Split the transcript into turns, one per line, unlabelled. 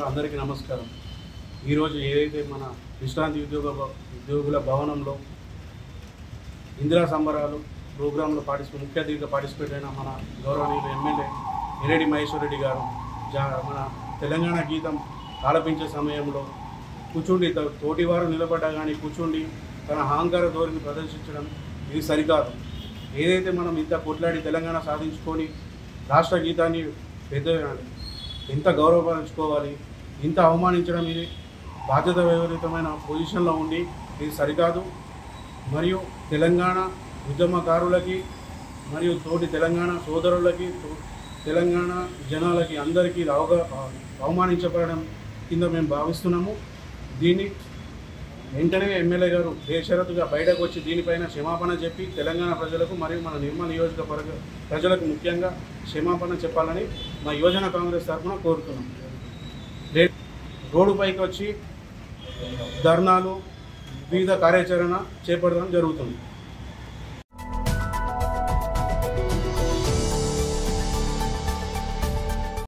అందరికీ నమస్కారం. ఈరోజు ఏదైతే మన విశ్రాంతి ఉద్యోగుల భవనంలో ఇందిరా సంబరాలు ప్రోగ్రాంలో ముఖ్య అతిథిగా పార్టిసిపేట్ అయిన మన గౌరవనీయులు ఎమ్మెల్యే ఎర్రెడ్డి మహేశ్వర్ రెడ్డి గారు మన తెలంగాణ గీతం ఆలపించే సమయంలో కూర్చుండి తోటివారు నిలబడ్డా కానీ కూర్చుండి తన అహంకార ధోరణిని ప్రదర్శించడం ఇది సరికాదు. ఏదైతే మనం ఇంత కొట్లాడి తెలంగాణ సాధించుకొని రాష్ట్ర గీతాన్ని ఎంత గౌరవపరచుకోవాలి, ఇంత అవమానించడం ఇది బాధ్యత విపరీతమైన పొజిషన్లో ఉండి ఇది సరికాదు. మరియు తెలంగాణ ఉద్యమకారులకి మరియు తోటి తెలంగాణ సోదరులకి తెలంగాణ జనాలకి అందరికీ అవమానించబడడం కింద మేము భావిస్తున్నాము. దీన్ని వెంటనే ఎమ్మెల్యే గారు బేషరతుగా బయటకు వచ్చి దీనిపైన క్షమాపణ చెప్పి తెలంగాణ ప్రజలకు మరియు మన నిర్మల్ నియోజకవర్గ ప్రజలకు ముఖ్యంగా క్షమాపణ చెప్పాలని మా యువజన కాంగ్రెస్ తరఫున కోరుతున్నాం. రోడ్డుపైకి వచ్చి ధర్నాలు వివిధ కార్యాచరణ చేపట్టడం జరుగుతుంది.